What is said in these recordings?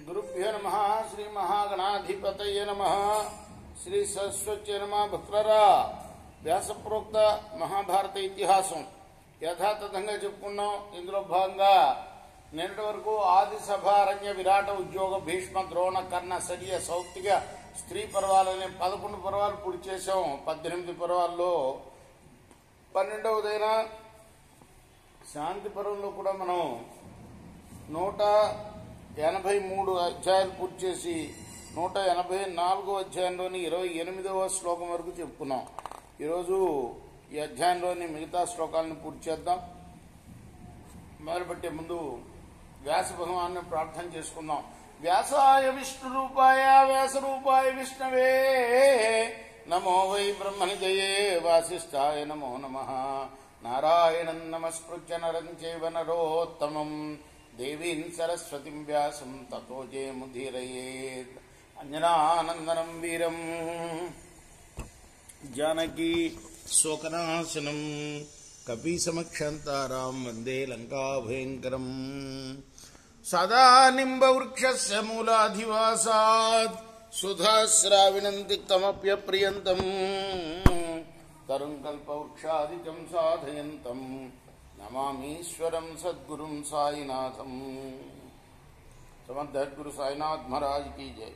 గురుభ్యో నమః. శ్రీ మహాగణాధిపతయే నమః. శ్రీ సరస్వతి నమః. భక్తులరా, వ్యాసప్రోక్త మహాభారత ఇతిహాసం యథాతథంగా చెప్పుకున్నాం. ఇందులో భాగంగా నిన్నటి వరకు ఆది సభారణ్య విరాట ఉద్యోగ భీష్మ ద్రోణ కర్ణ సరియ సౌప్తిక స్త్రీ పర్వాలనే 11 పర్వాలు పూర్తి చేశాం. 18 పర్వాల్లో 12వదైన శాంతి పర్వంలో కూడా మనం 183 అధ్యాయాలు పూర్తి చేసి 184వ అధ్యాయంలోని 28వ శ్లోకం వరకు చెప్పుకున్నాం. ఈరోజు ఈ అధ్యాయంలోని మిగతా శ్లోకాలను పూర్తి చేద్దాం. మొదలుపెట్టే ముందు వ్యాస భగవాన్ని ప్రార్థన చేసుకుందాం. వ్యాసాయ విష్ణు రూపాయ వ్యాస రూపాయ విష్ణవే నమో వై బ్రహ్మనిదయే వాసిష్ఠాయ నమో నమః. నారాయణం నమస్కృత్య నరం చైవ నరోత్తమం దేవీం సరస్వతిం వ్యాసం తతో జయముదీరయేత్. అంజనానందనం వీరం జానకీ శోకనాశనం కపీసమక్షంతారాం వందే లంకాభయంకరం. సదా నింబవృక్షస్య మూలాధివాసాత్ సుధాశ్రావిణం తిక్తమప్యప్రియంతం తరుం కల్పవృక్షాదికం సాధయంతం నమామీశ్వరం సద్గురుం సాయినాథం. సమర్థద్గురు సాయినాథ్ మహారాజ్ की जय.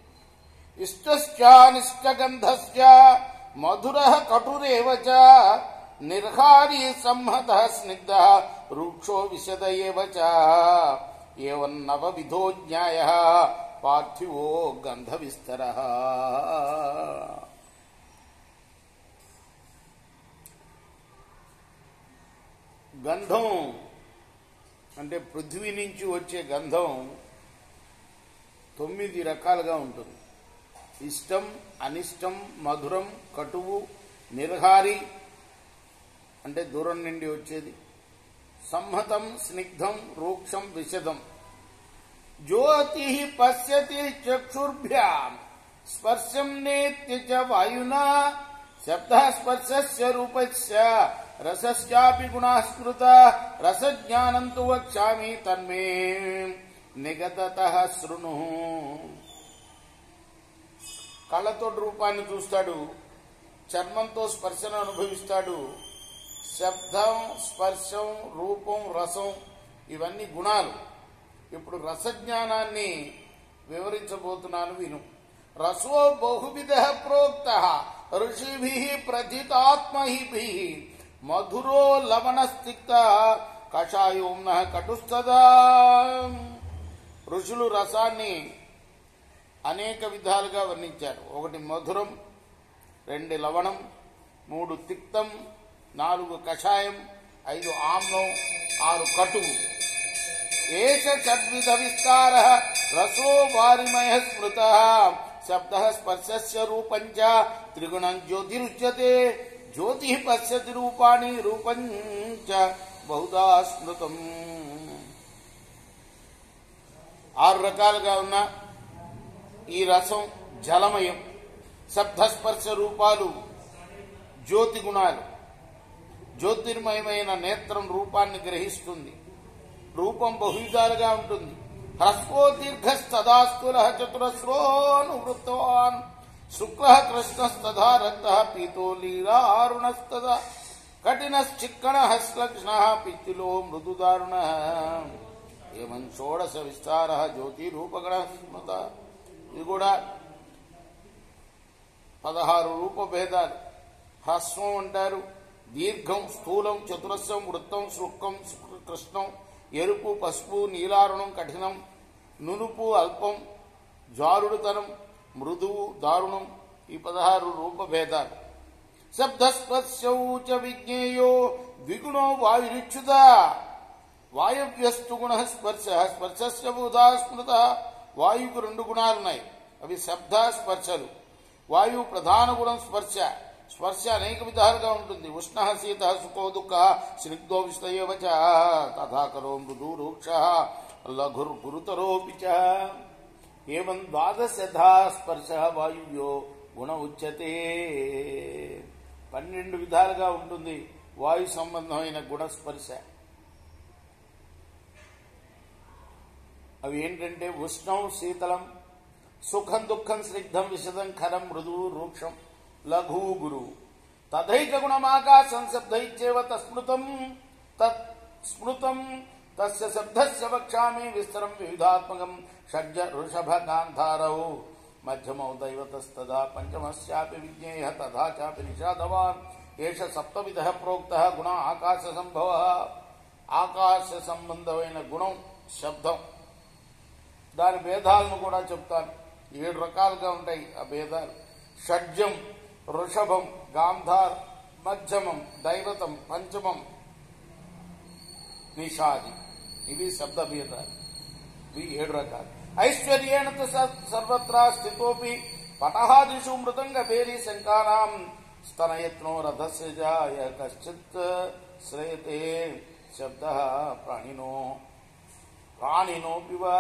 इष्टश्चानिष्टगन्धश्च मधुरः कटुरेव च निर्हारी संहतः स्निग्धः रूक्षो विशद एव च एवं नवविधो ज्ञायः पार्थिवो गन्धविस्तरः. గంధం అంటే పృథ్వీ నుంచి వచ్చే గంధం 9 రకాలుగా ఉంటుంది. ఇష్టం, అనిష్టం, మధురం, కటువు, నిర్హారి అంటే దూరం నుండి వచ్చేది, సంహతం, స్నిగ్ధం, రూక్షం, విశదం. జ్యోతి పశ్యతి చక్షుర్భ్యాం స్పర్శం నేత్య చ వాయునా శబ్ద స్పర్శస్య రూపస్య రసశ్చాపి గుణః స్మృత రసజ్ఞానం తు వక్ష్యామి తన్మే నిగతతః శృణు. కళ్ళతో రూపాన్ని చూస్తాడు, చర్మంతో స్పర్శను అనుభవిస్తాడు. శబ్దం, స్పర్శం, రూపం, రసం ఇవన్నీ గుణాలు. ఇప్పుడు రసజ్ఞానాన్ని వివరించబోతున్నాను, విను. రసో బహువిధ ప్రోక్త ఋషిభిః ప్రథితాత్మహిభిః మధురో లవణస్తిక్త కషాయోం నః కటుస్తదా. ఋషులు రసాన్ని అనేక విధాలుగా వర్ణించారు. 1 మధురం, 2 లవణం, 3 తిక్తం, 4 కషాయం, 5 ఆమ్లం, 6 కటువు. ఏష షడ్విధ విస్తార రసో వారిమయ స్మృత శబ్ద స్పర్శస్య రూపం చ త్రిగుణం జ్యోతిరుచ్యతే. జ్యోతి పశ్యతి రూపాణి రూపం చ బహుధా స్మృతం. 6 రకాలుగా ఉన్న ఈ రసం జలమయం. శబ్దస్పర్శ రూపాలు జ్యోతి గుణాలు. జ్యోతిర్మయమైన నేత్రం రూపాన్ని గ్రహిస్తుంది. రూపం బహువిధాలుగా ఉంటుంది. హ్రస్వో దీర్ఘస్తదాస్థూల చతురస్రోనువృత్తవాన్ శుక్ల కృష్ణస్తదా రక్త పీతో లీలారుణస్తద కఠినశ్చిక్కణ శ్లక్ష్ణ పిత్తులో మృదుదారుణ. ఏమం షోడశ విస్తార జ్యోతిరూపగణ స్మృత. ఇది కూడా 16 రూపభేదాలు. హ్రస్వం అంటారు, దీర్ఘం, స్థూలం, చతురస్రం, వృత్తం, శుక్లం, కృష్ణం, ఎరుపు, పసుపు, నీలారుణం, కఠినం, నునుపు, అల్పం, జారుడుతనం, మృదువు, దారుణం. ఈ 16 రూపభేదాలు. శబ్దస్పర్శౌ చ విజ్ఞేయో ద్విగుణో వాయురిచ్యుత వాయవ్యస్తు గుణ స్పర్శ స్పర్శస్య బుధా స్మృత. వాయువుకు 2 గుణాలున్నాయి, అవి శబ్ద స్పర్శలు. వాయువు ప్రధాన గుణం స్పర్శ. స్పర్శ అనేక విధాలుగా ఉంటుంది. ఉష్ణ, శీత, సుఖో, దుఃఖ, స్నిగ్ధో విస్తయేవ చ తథాకరో మృదు రూక్ష లఘుర్ గురుతరోపి చ. ఏవం ద్వాదశధా స్పర్శ వాయువ్యో గుణ ఉచ్యతే. 12 విధాలుగా ఉంటుంది వాయు సంబంధమైన గుణస్పర్శ. అవి ఏంటంటే ఉష్ణం శీతలం, సుఖం దుఃఖం స్నిగ్ధం విశదం ఖరం మృదువు రూక్షం లఘు గురువు. తథైక గుణమాకాశం శబ్దైచ్చేవ తస్మృతం తత్స్మృతం తస్య శబ్దస్య వక్ష్యామి విస్తరం వివిధాత్మకం షడ్జ ఋషభ గాంధారౌ మధ్యమౌ దైవతస్తదా పంచమస్యాపి విజ్ఞేయ తథా చాపి నిషాదవాన్ ఏష సప్తవిధః ప్రోక్తః గుణ ఆకాశ సంభవః. ఆకాశ సంబంధమైన గుణం శబ్దం, దాని భేదాలను కూడా చెప్తాను. 7 రకాలుగా ఉంటాయి ఆ భేదాలు. షడ్జం వృషభం గాంధార్, మధ్యమం దైవతం, పంచమం నిషాది. ఇవి శబ్ద భేదాలు. ఇవి 7 రకాలు. ఐశ్వర్యేణ సర్వత్రా స్థితోపి పటహాదిషు మృదంగ భేరీ శంకానాం స్తనయత్నో రథస్య జాయ కశ్చిత్ శ్రేయతే శబ్ద ప్రాణినోపి వా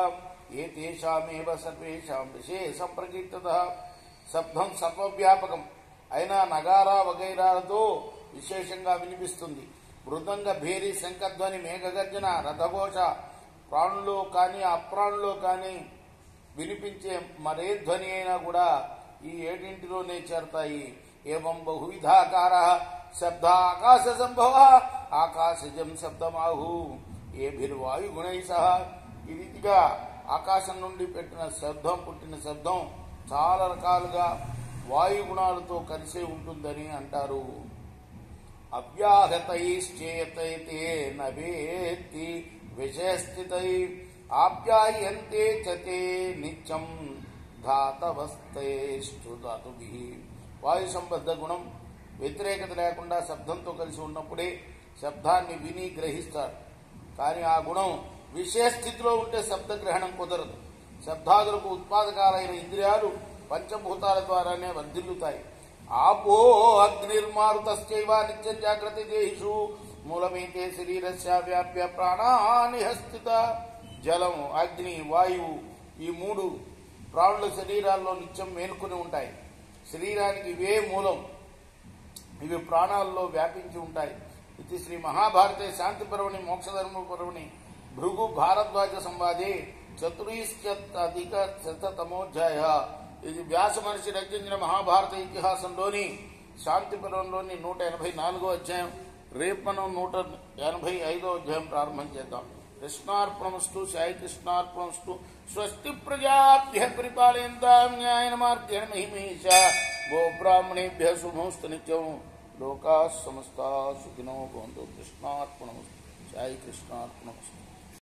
ఏతేషామేవ సర్వేషాం విశేషం ప్రకీర్తితః. శబ్దం సర్వవ్యాపకం అయినా నగారా వగైరాలతో విశేషంగా వినిపిస్తుంది. మృదంగ భేరి శంఖధ్వని మేఘగర్జన రథఘోష ప్రాణుల్లో కానీ అప్రాణుల్లో కానీ వినిపించే మరే ధ్వని అయినా కూడా ఈ 7 చేరతాయి. ఏవం బహువిధాకార శబ్ద ఆకాశ సంభవ ఆకాశజం శబ్దమాహు ఏభిర్వాయుగుణై సహ. ఈ రీతిగా ఆకాశం నుండి పుట్టిన శబ్దం చాలా రకాలుగా వాయుగుణాలతో కలిసే ఉంటుందని అంటారు. అవ్యాహతైశ్చేతైతే నవేత్తి విషయస్థితై ఆప్యాయంతే చతే నిత్యం ధాతవస్తేష్టు ధాతుభిః. వాయు సంబద్ధ గుణం వ్యతిరేకత లేకుండా శబ్దంతో కలిసి ఉన్నప్పుడే శబ్దాన్ని విని గ్రహిస్తారు. కానీ ఆ గుణం విషయ స్థితిలో ఉంటే శబ్దగ్రహణం కుదరదు. శబ్దాదులకు ఉత్పాదకాలైన ఇంద్రియాలు పంచభూతాల ద్వారానే వర్ధిల్లుతాయి. ఆపో అగ్నిర్మారుతశ్చైవ నిత్యం జాగ్రత్త దేహిషు మూలమైతే శరీరస్య వ్యాప్య ప్రాణాని స్థిత. జలం, అగ్ని, వాయువు ఈ 3 ప్రాణుల శరీరాల్లో నిత్యం మేలుకొని ఉంటాయి. శరీరానికి ఇవే మూలం, ఇవి ప్రాణాల్లో వ్యాపించి ఉంటాయి. ఇది శ్రీ మహాభారతే శాంతి పర్వణి మోక్షధర్మ పర్వణి భృగు భారద్వాజ సంవాదే 400-శతమోధ్యాయ. ఇది వ్యాస మహర్షి రచించిన మహాభారత ఇతిహాసంలోని శాంతి పర్వంలోని 184వ అధ్యాయం. రేపు మనం 185వ అధ్యాయం ప్రారంభం చేద్దాం. కృష్ణార్పణమస్తు. సాయి కృష్ణార్పణమస్తు. స్వస్తి ప్రజాభ్యః పరిపాలయంతాం న్యాయేన మార్గేణ మహిమహీష. గోబ్రాహ్మణేభ్యः శుభమస్తు నిత్యం. లోకాः సమస్తాः సుఖినో భవంతు. కృష్ణార్పణమస్తు. సాయి కృష్ణార్పణమస్తు.